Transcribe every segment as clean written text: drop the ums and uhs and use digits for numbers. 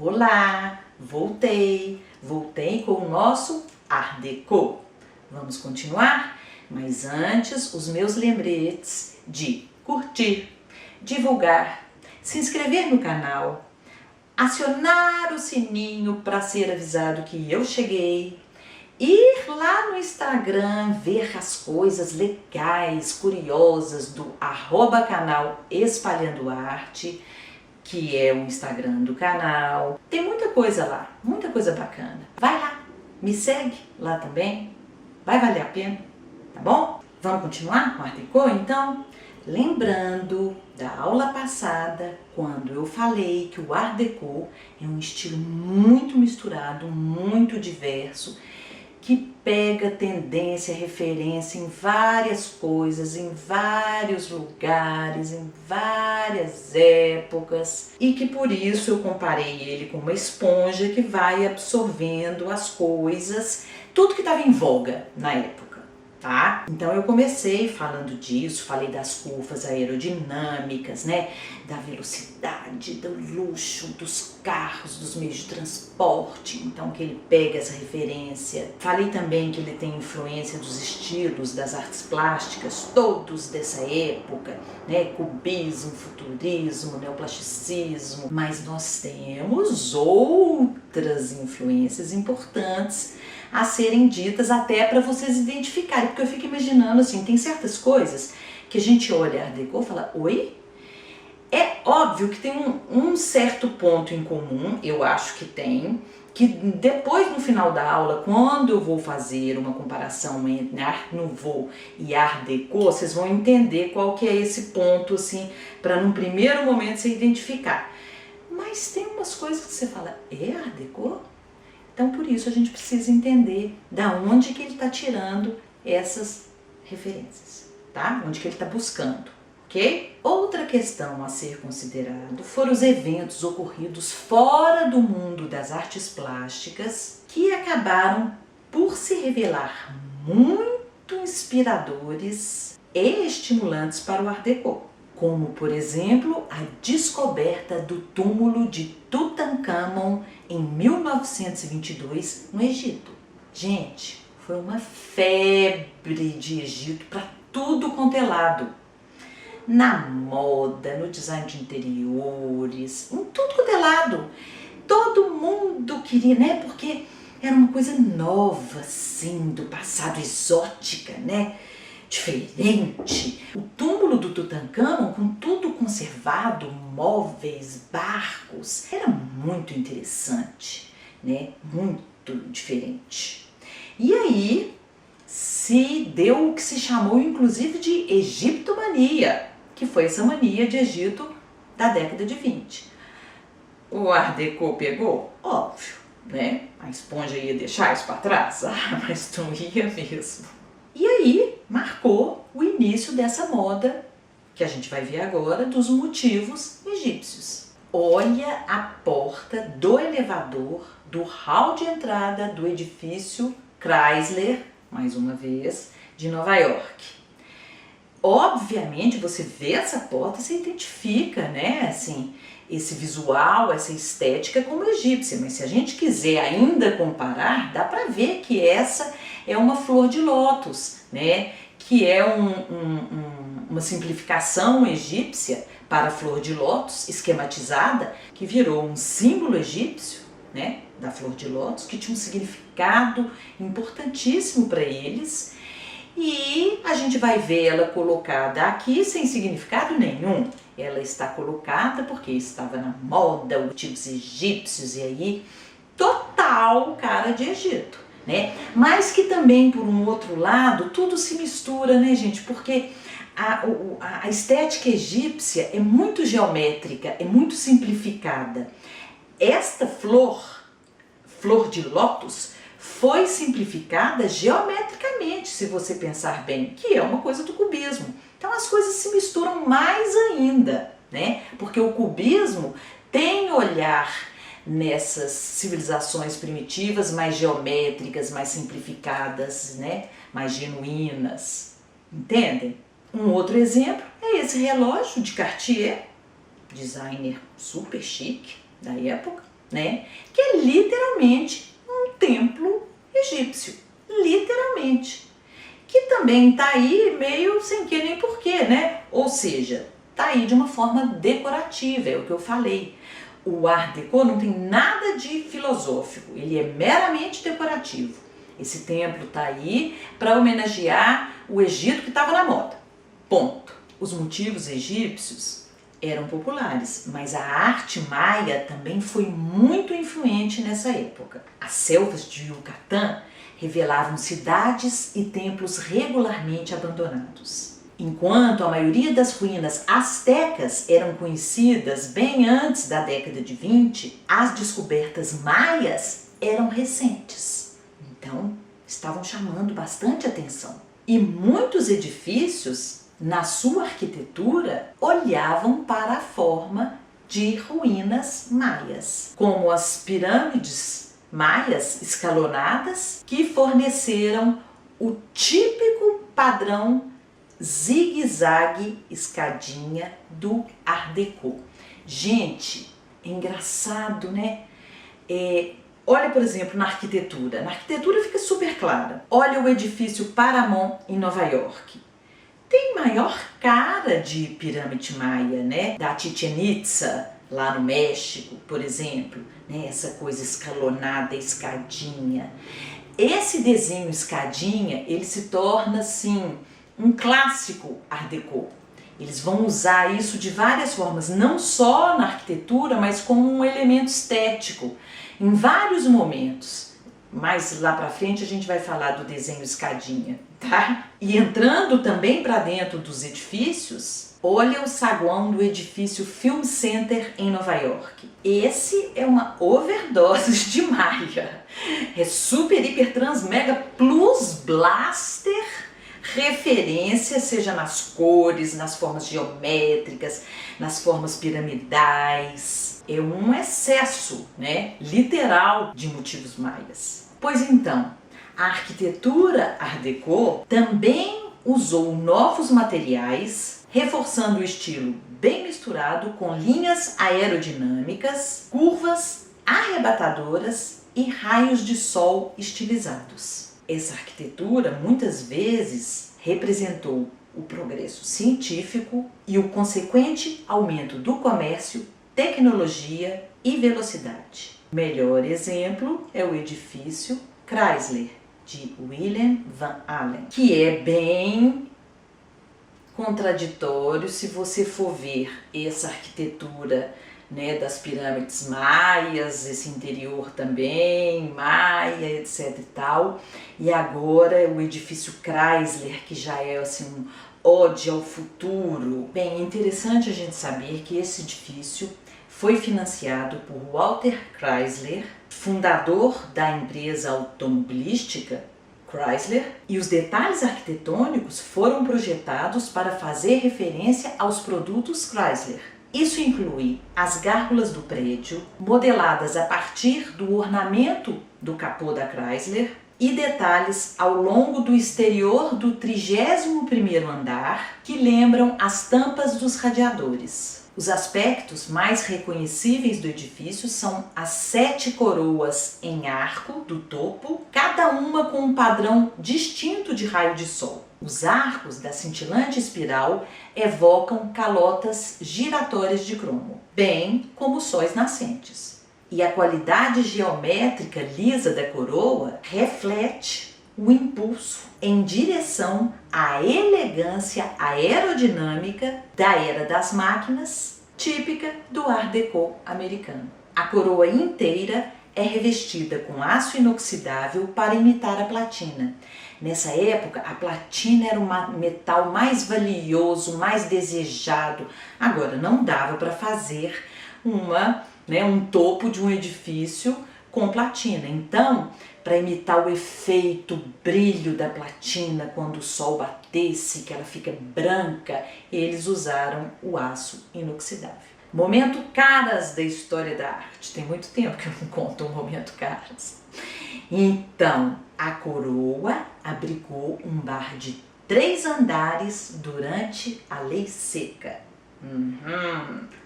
Olá, voltei com o nosso Art Deco. Vamos continuar? Mas antes, os meus lembretes de curtir, divulgar, se inscrever no canal, acionar o sininho para ser avisado que eu cheguei, ir lá no Instagram ver as coisas legais, curiosas do @canal Espalhando Arte, que é o Instagram do canal. Tem muita coisa lá, muita coisa bacana. Vai lá, me segue lá também, vai valer a pena, tá bom? Vamos continuar com Art Deco então? Lembrando da aula passada, quando eu falei que o Art Deco é um estilo muito misturado, muito diverso, que pega tendência, referência em várias coisas, em vários lugares, em várias épocas, e que por isso eu comparei ele com uma esponja que vai absorvendo as coisas, tudo que estava em voga na época. Tá? Então eu comecei falando disso, falei das curvas aerodinâmicas, né? Da velocidade, do luxo, dos carros, dos meios de transporte, então que ele pega essa referência. Falei também que ele tem influência dos estilos das artes plásticas, todos dessa época, né? Cubismo, futurismo, neoplasticismo, mas nós temos outras influências importantes a serem ditas até para vocês identificarem, porque eu fico imaginando assim, tem certas coisas que a gente olha Art Deco e fala, oi? É óbvio que tem um certo ponto em comum, eu acho que tem, que depois no final da aula, quando eu vou fazer uma comparação entre Art Nouveau e Art Deco, vocês vão entender qual que é esse ponto, assim, para num primeiro momento você identificar. Mas tem umas coisas que você fala, é Art Deco? Então, por isso, a gente precisa entender da onde que ele está tirando essas referências, tá? Onde que ele está buscando, ok? Outra questão a ser considerado foram os eventos ocorridos fora do mundo das artes plásticas que acabaram por se revelar muito inspiradores e estimulantes para o Art Deco, como, por exemplo, a descoberta do túmulo de Tutankhamon em 1922 no Egito. Gente, foi uma febre de Egito para tudo quanto é lado. Na moda, no design de interiores, em tudo quanto é lado. Todo mundo queria, né? Porque era uma coisa nova, assim, do passado, exótica, né? Diferente. O túmulo do Tutankhamon, com tudo conservado, móveis, barcos, era muito interessante, né? Muito diferente. E aí se deu o que se chamou inclusive de egiptomania, que foi essa mania de Egito da década de 20. O Art Deco pegou? Óbvio, né? A esponja ia deixar isso para trás? Ah, mas não ia mesmo. E aí marcou o início dessa moda, que a gente vai ver agora, dos motivos egípcios. Olha a porta do elevador do hall de entrada do edifício Chrysler, mais uma vez, de Nova York. Obviamente, você vê essa porta, você identifica, né, assim, esse visual, essa estética como egípcia, mas se a gente quiser ainda comparar, dá para ver que essa é uma flor de lótus, né, que é uma simplificação egípcia para a flor de lótus esquematizada, que virou um símbolo egípcio, né, da flor de lótus, que tinha um significado importantíssimo para eles, e a gente vai ver ela colocada aqui sem significado nenhum. Ela está colocada porque estava na moda, motivos egípcios, e aí total cara de Egito, né? Mas que também, por um outro lado, tudo se mistura, né, gente? Porque a estética egípcia é muito geométrica, é muito simplificada. Esta flor de lótus, foi simplificada geometricamente, se você pensar bem, que é uma coisa do cubismo. Então as coisas se misturam mais ainda, né? Porque o cubismo tem olhar nessas civilizações primitivas mais geométricas, mais simplificadas, né? Mais genuínas. Entendem? Um outro exemplo é esse relógio de Cartier, designer super chique da época, né? Que é literalmente um templo egípcio, literalmente. Que também está aí meio sem que nem porquê, né? Ou seja, está aí de uma forma decorativa, é o que eu falei. O Art Deco não tem nada de filosófico, ele é meramente decorativo. Esse templo está aí para homenagear o Egito que estava na moda. Ponto. Os motivos egípcios eram populares, mas a arte maia também foi muito influente nessa época. As selvas de Yucatán revelavam cidades e templos regularmente abandonados. Enquanto a maioria das ruínas astecas eram conhecidas bem antes da década de 20, as descobertas maias eram recentes. Então, estavam chamando bastante atenção. E muitos edifícios, na sua arquitetura, olhavam para a forma de ruínas maias, como as pirâmides maias escalonadas, que forneceram o típico padrão zigue-zague escadinha do Art Deco. Gente, é engraçado, né? Olha, por exemplo, na arquitetura. Na arquitetura fica super clara. Olha o edifício Paramount em Nova York. Tem maior cara de pirâmide maia, né? Da Chichén Itzá, lá no México, por exemplo. Né? Essa coisa escalonada, escadinha. Esse desenho escadinha, ele se torna, assim, um clássico Art Deco. Eles vão usar isso de várias formas, não só na arquitetura, mas como um elemento estético, em vários momentos. Mais lá pra frente a gente vai falar do desenho escadinha, tá? E entrando também para dentro dos edifícios, olha o saguão do edifício Film Center em Nova York. Esse é uma overdose de maia. É super, hiper, trans, mega, plus, blaster, referência, seja nas cores, nas formas geométricas, nas formas piramidais. É um excesso, né, literal de motivos maias. Pois então, a arquitetura Art Deco também usou novos materiais, reforçando o estilo bem misturado com linhas aerodinâmicas, curvas arrebatadoras e raios de sol estilizados. Essa arquitetura muitas vezes representou o progresso científico e o consequente aumento do comércio, tecnologia e velocidade. O melhor exemplo é o edifício Chrysler, de William Van Allen, que é bem contraditório se você for ver essa arquitetura, né, das pirâmides maias, esse interior também, maia, etc e tal, e agora o edifício Chrysler, que já é assim um ode ao futuro. Bem, é interessante a gente saber que esse edifício foi financiado por Walter Chrysler, fundador da empresa automobilística Chrysler, e os detalhes arquitetônicos foram projetados para fazer referência aos produtos Chrysler. Isso inclui as gárgulas do prédio, modeladas a partir do ornamento do capô da Chrysler, e detalhes ao longo do exterior do 31º andar, que lembram as tampas dos radiadores. Os aspectos mais reconhecíveis do edifício são as 7 coroas em arco do topo, cada uma com um padrão distinto de raio de sol. Os arcos da cintilante espiral evocam calotas giratórias de cromo, bem como sóis nascentes. E a qualidade geométrica lisa da coroa reflete o impulso em direção à elegância aerodinâmica da era das máquinas, típica do Art Deco americano. A coroa inteira é revestida com aço inoxidável para imitar a platina. Nessa época, a platina era o metal mais valioso, mais desejado. Agora, não dava para fazer um topo de um edifício com platina. Então, para imitar o efeito, o brilho da platina quando o sol batesse, que ela fica branca, eles usaram o aço inoxidável. Momento caras da história da arte. Tem muito tempo que eu não conto um momento caras. Então, a coroa abrigou um bar de 3 andares durante a Lei Seca.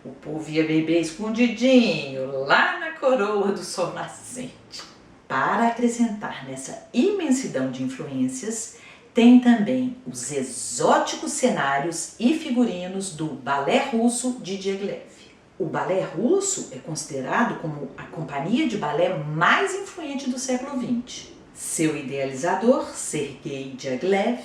O povo ia beber escondidinho, lá na coroa do sol nascente. Para acrescentar nessa imensidão de influências, tem também os exóticos cenários e figurinos do balé russo de Diaghilev. O balé russo é considerado como a companhia de balé mais influente do século XX. Seu idealizador, Sergei Diaghilev,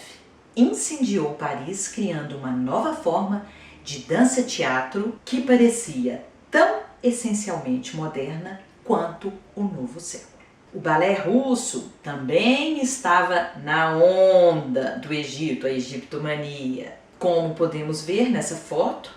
incendiou Paris criando uma nova forma de dança-teatro que parecia tão essencialmente moderna quanto o novo século. O balé russo também estava na onda do Egito, a egiptomania, como podemos ver nessa foto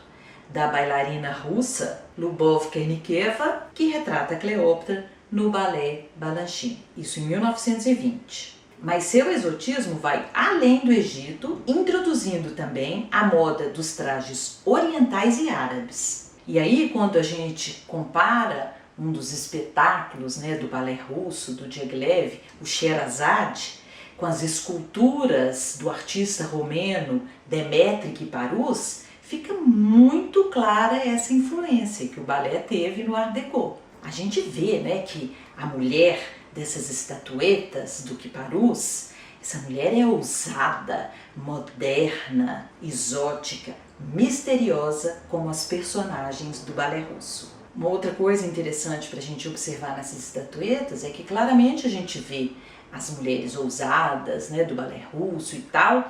da bailarina russa Lubov Kernikeva, que retrata Cleópatra no balé Balanchine, isso em 1920. Mas seu exotismo vai além do Egito, introduzindo também a moda dos trajes orientais e árabes. E aí, quando a gente compara um dos espetáculos, do balé russo, do Diaghilev, o Sherazade, com as esculturas do artista romeno Demetri Kiparus, fica muito clara essa influência que o balé teve no Art Deco. A gente vê, que a mulher dessas estatuetas do Kiparus, essa mulher é ousada, moderna, exótica, misteriosa como as personagens do balé russo. Uma outra coisa interessante para a gente observar nessas estatuetas é que claramente a gente vê as mulheres ousadas, do balé russo e tal,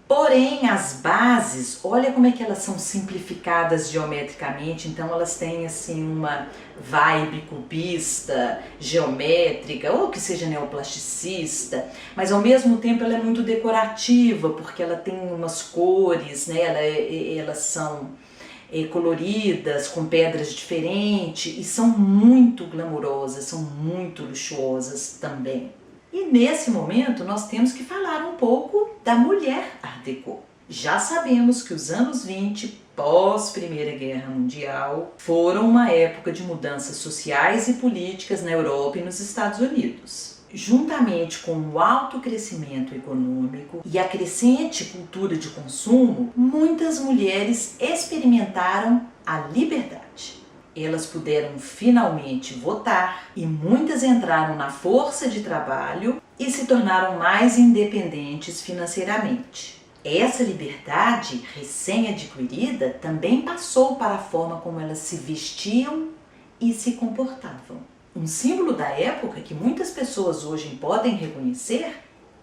porém as bases, olha como é que elas são simplificadas geometricamente, então elas têm assim uma vibe cubista, geométrica, ou que seja neoplasticista, mas ao mesmo tempo ela é muito decorativa, porque ela tem umas cores, elas são coloridas, com pedras diferentes e são muito glamourosas, são muito luxuosas também. E nesse momento nós temos que falar um pouco da mulher Art Deco. Já sabemos que os anos 20, pós Primeira Guerra Mundial, foram uma época de mudanças sociais e políticas na Europa e nos Estados Unidos. Juntamente com o alto crescimento econômico e a crescente cultura de consumo, muitas mulheres experimentaram a liberdade. Elas puderam finalmente votar e muitas entraram na força de trabalho e se tornaram mais independentes financeiramente. Essa liberdade recém-adquirida também passou para a forma como elas se vestiam e se comportavam. Um símbolo da época que muitas pessoas hoje podem reconhecer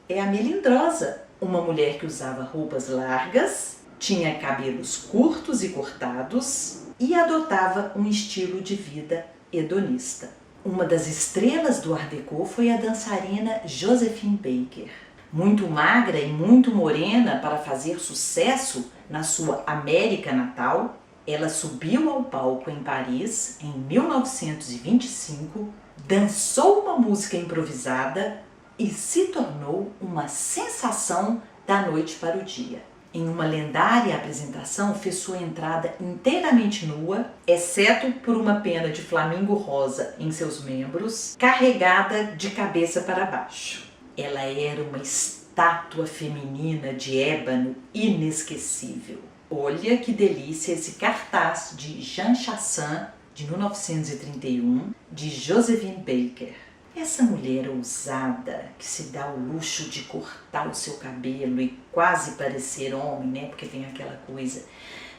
é a melindrosa, uma mulher que usava roupas largas, tinha cabelos curtos e cortados e adotava um estilo de vida hedonista. Uma das estrelas do Art Deco foi a dançarina Josephine Baker. Muito magra e muito morena para fazer sucesso na sua América natal, ela subiu ao palco em Paris em 1925, dançou uma música improvisada e se tornou uma sensação da noite para o dia. Em uma lendária apresentação, fez sua entrada inteiramente nua, exceto por uma pena de flamingo rosa em seus membros, carregada de cabeça para baixo. Ela era uma estátua feminina de ébano inesquecível. Olha que delícia esse cartaz de Jean Chassin, de 1931, de Josephine Baker. Essa mulher ousada, que se dá o luxo de cortar o seu cabelo e quase parecer homem, porque tem aquela coisa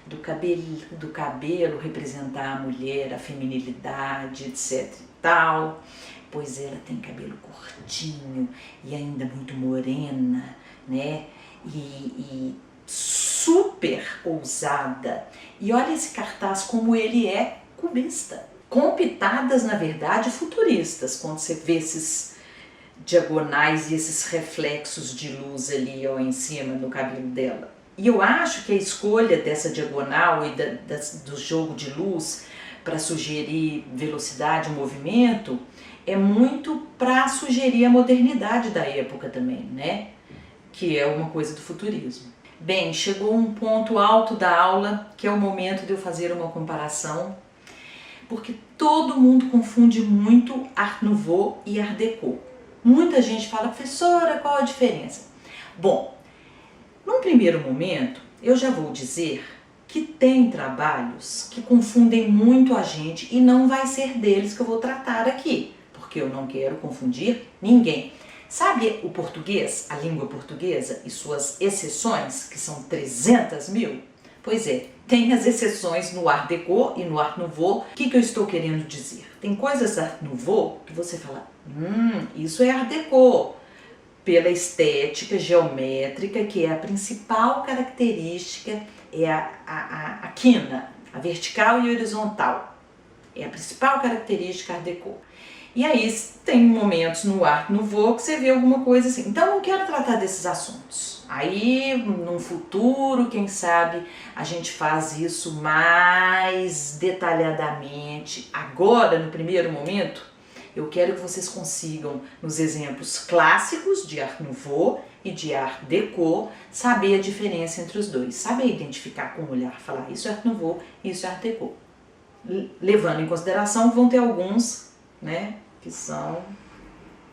do cabelo representar a mulher, a feminilidade, etc e tal. Pois ela tem cabelo curtinho e ainda muito morena, e super ousada. E olha esse cartaz como ele é cubista, com pitadas na verdade futuristas, quando você vê esses diagonais e esses reflexos de luz ali em cima no cabelo dela. E eu acho que a escolha dessa diagonal e do jogo de luz para sugerir velocidade e movimento é muito para sugerir a modernidade da época também, que é uma coisa do futurismo. Bem, chegou um ponto alto da aula, que é o momento de eu fazer uma comparação, porque todo mundo confunde muito Art Nouveau e Art Deco. Muita gente fala, professora, qual a diferença? Bom, num primeiro momento, eu já vou dizer que tem trabalhos que confundem muito a gente e não vai ser deles que eu vou tratar aqui, porque eu não quero confundir ninguém. Sabe o português, a língua portuguesa e suas exceções, que são 300 mil? Pois é, tem as exceções no Art Deco e no Art Nouveau. O que eu estou querendo dizer? Tem coisas Art Nouveau que você fala, isso é Art Deco, pela estética geométrica, que é a principal característica, é a quina, a vertical e horizontal. É a principal característica Art Deco. E aí tem momentos no Art Nouveau que você vê alguma coisa assim. Então eu não quero tratar desses assuntos. Aí, num futuro, quem sabe, a gente faz isso mais detalhadamente. Agora, no primeiro momento, eu quero que vocês consigam, nos exemplos clássicos de Art Nouveau e de Art Deco, saber a diferença entre os dois. Saber identificar com o olhar, falar isso é Art Nouveau e isso é Art Deco. Levando em consideração que vão ter alguns, né, que são,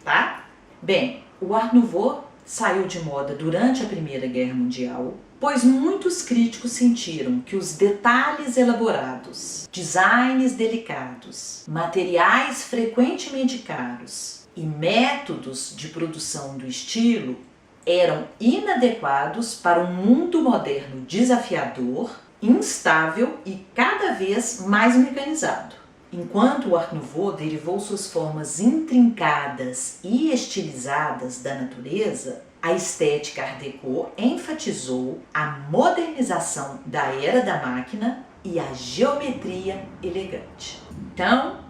tá? Bem, o Art Nouveau saiu de moda durante a Primeira Guerra Mundial, pois muitos críticos sentiram que os detalhes elaborados, designs delicados, materiais frequentemente caros e métodos de produção do estilo eram inadequados para um mundo moderno desafiador, instável e cada vez mais mecanizado. Enquanto o Art Nouveau derivou suas formas intrincadas e estilizadas da natureza, a estética Art Deco enfatizou a modernização da era da máquina e a geometria elegante. Então,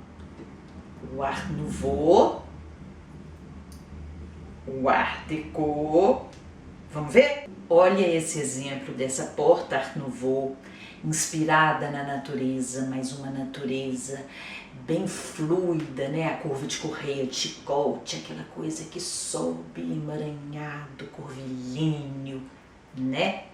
o Art Nouveau, o Art Deco, vamos ver? Olha esse exemplo dessa porta Art Nouveau, inspirada na natureza, mas uma natureza bem fluida, né? A curva de correia de chicote, aquela coisa que sobe, emaranhado, curvilíneo, né?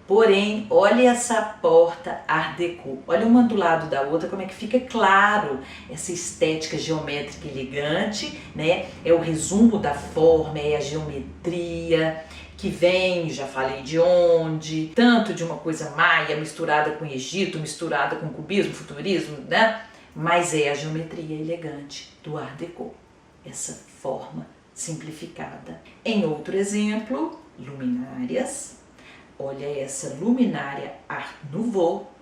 Porém, olha essa porta Art Deco, olha uma do lado da outra, como é que fica claro essa estética geométrica elegante, né? É o resumo da forma, é a geometria, que vem, já falei de onde, tanto de uma coisa maia misturada com Egito, misturada com cubismo, futurismo, né? Mas é a geometria elegante do Art Deco, essa forma simplificada. Em outro exemplo, luminárias. Olha essa luminária Art Nouveau,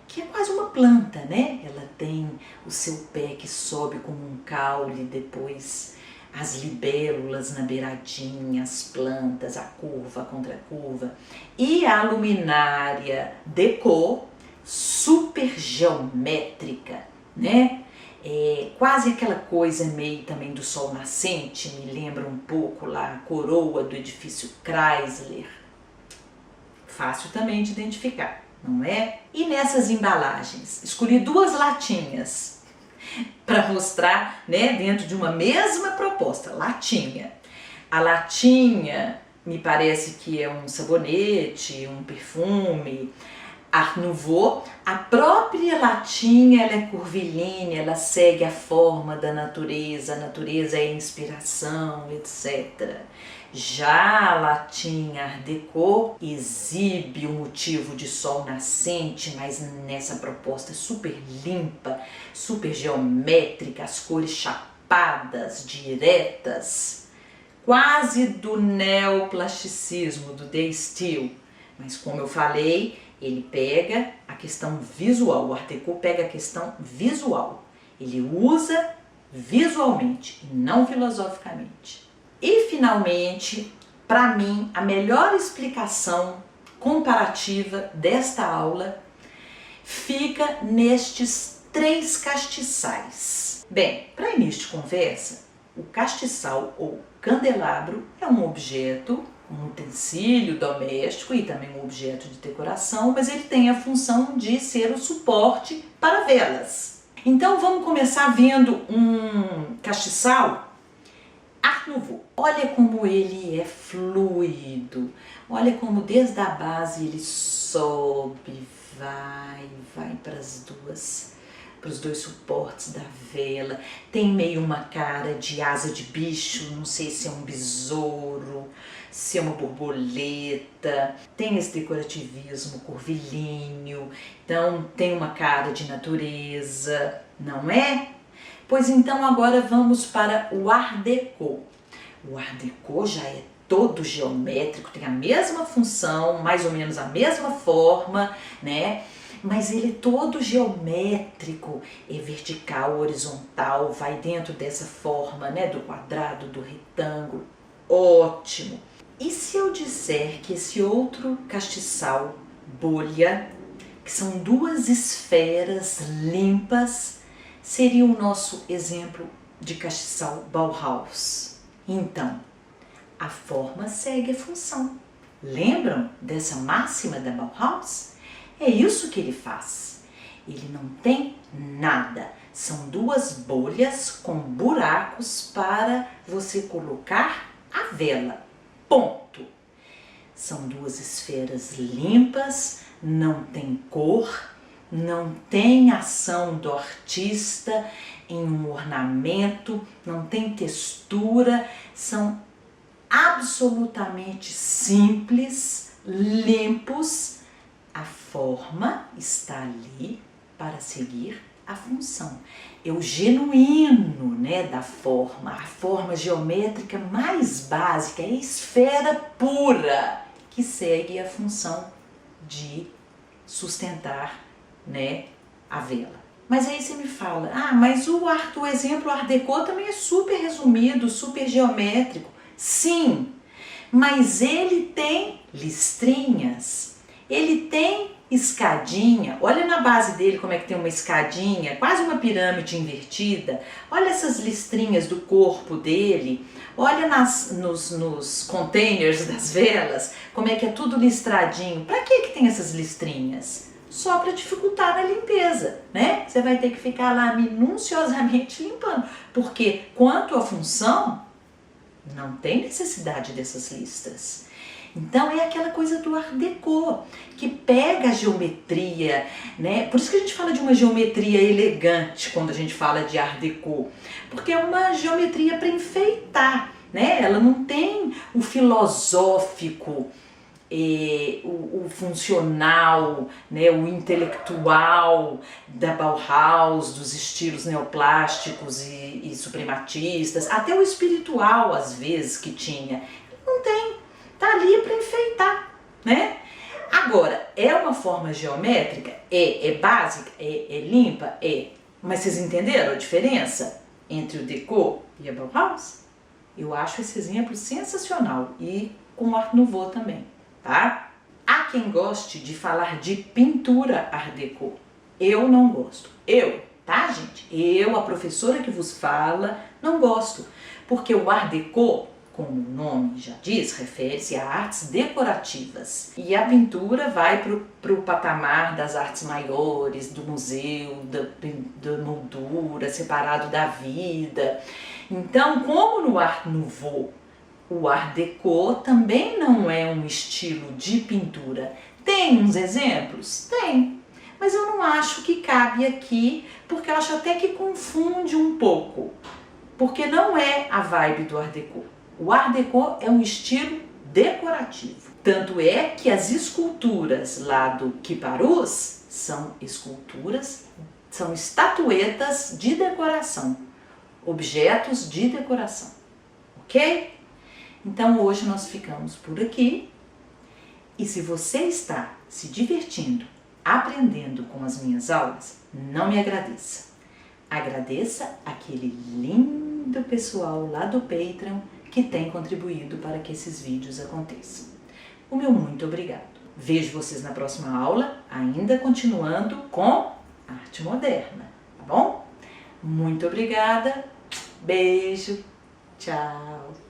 que é quase uma planta, né? Ela tem o seu pé que sobe como um caule, depois as libélulas na beiradinha, as plantas, a curva, a contracurva. E a luminária Deco, super geométrica, né? É quase aquela coisa meio também do sol nascente, me lembra um pouco lá a coroa do edifício Chrysler. Fácil também de identificar, não é? E nessas embalagens, escolhi duas latinhas para mostrar, né, dentro de uma mesma proposta, latinha. A latinha me parece que é um sabonete, um perfume, Art Nouveau. A própria latinha ela é curvilínea, ela segue a forma da natureza, a natureza é inspiração, etc. Já a latinha Art Deco exibe o motivo de sol nascente, mas nessa proposta super limpa, super geométrica, as cores chapadas, diretas, quase do neoplasticismo, do De Stijl. Mas como eu falei, ele pega a questão visual, o Art Deco pega a questão visual. Ele usa visualmente e não filosoficamente. E finalmente, para mim, a melhor explicação comparativa desta aula fica nestes 3 castiçais. Bem, para início de conversa, o castiçal ou candelabro é um objeto, um utensílio doméstico e também um objeto de decoração, mas ele tem a função de ser o suporte para velas. Então vamos começar vendo um castiçal Art Nouveau. Olha como ele é fluido, olha como desde a base ele sobe, vai para os dois suportes da vela. Tem meio uma cara de asa de bicho, não sei se é um besouro, ser uma borboleta, tem esse decorativismo curvilíneo, então tem uma cara de natureza, não é? Pois então agora vamos para o Art Deco. O Art Deco já é todo geométrico, tem a mesma função, mais ou menos a mesma forma, né? Mas ele é todo geométrico, é vertical, horizontal, vai dentro dessa forma, né? Do quadrado, do retângulo, ótimo! E se eu disser que esse outro castiçal, bolha, que são duas esferas limpas, seria o nosso exemplo de castiçal Bauhaus? Então, a forma segue a função. Lembram dessa máxima da Bauhaus? É isso que ele faz. Ele não tem nada. São duas bolhas com buracos para você colocar a vela. Ponto. São duas esferas limpas, não tem cor, não tem ação do artista em um ornamento, não tem textura, são absolutamente simples, limpos. A forma está ali para seguir a função. É o genuíno, né, da forma, a forma geométrica mais básica, é a esfera pura que segue a função de sustentar, né, a vela. Mas aí você me fala, mas o exemplo Art Deco também é super resumido, super geométrico. Sim, mas ele tem listrinhas, ele tem escadinha. Olha na base dele como é que tem uma escadinha, quase uma pirâmide invertida. Olha essas listrinhas do corpo dele. Olha nos containers das velas, como é que é tudo listradinho. Para que tem essas listrinhas? Só para dificultar a limpeza, né? Você vai ter que ficar lá minuciosamente limpando, porque quanto à função, não tem necessidade dessas listras. Então é aquela coisa do Art Deco, que pega a geometria, né? Por isso que a gente fala de uma geometria elegante quando a gente fala de Art Deco, porque é uma geometria para enfeitar, né? Ela não tem o filosófico, o funcional, né? O intelectual da Bauhaus, dos estilos neoplásticos e suprematistas, até o espiritual às vezes que tinha. Não tem. Tá ali para enfeitar, né? Agora, é uma forma geométrica? É básica? É limpa? É. Mas vocês entenderam a diferença entre o Deco e a Bauhaus? Eu acho esse exemplo sensacional e com Art Nouveau também, tá? Há quem goste de falar de pintura Art Deco. Eu não gosto. Tá, gente? A professora que vos fala, não gosto. Porque o Art Deco, como o nome já diz, refere-se a artes decorativas. E a pintura vai para o patamar das artes maiores, do museu, da moldura, separado da vida. Então, como no Art Nouveau, o Art Deco também não é um estilo de pintura. Tem uns exemplos? Tem. Mas eu não acho que cabe aqui, porque eu acho até que confunde um pouco. Porque não é a vibe do Art Deco. O Art Deco é um estilo decorativo. Tanto é que as esculturas lá do Kiparus são estatuetas de decoração, objetos de decoração, ok? Então hoje nós ficamos por aqui. E se você está se divertindo, aprendendo com as minhas aulas, não me agradeça. Agradeça aquele lindo pessoal lá do Patreon que tem contribuído para que esses vídeos aconteçam. O meu muito obrigado. Vejo vocês na próxima aula, ainda continuando com arte moderna, tá bom? Muito obrigada, beijo, tchau!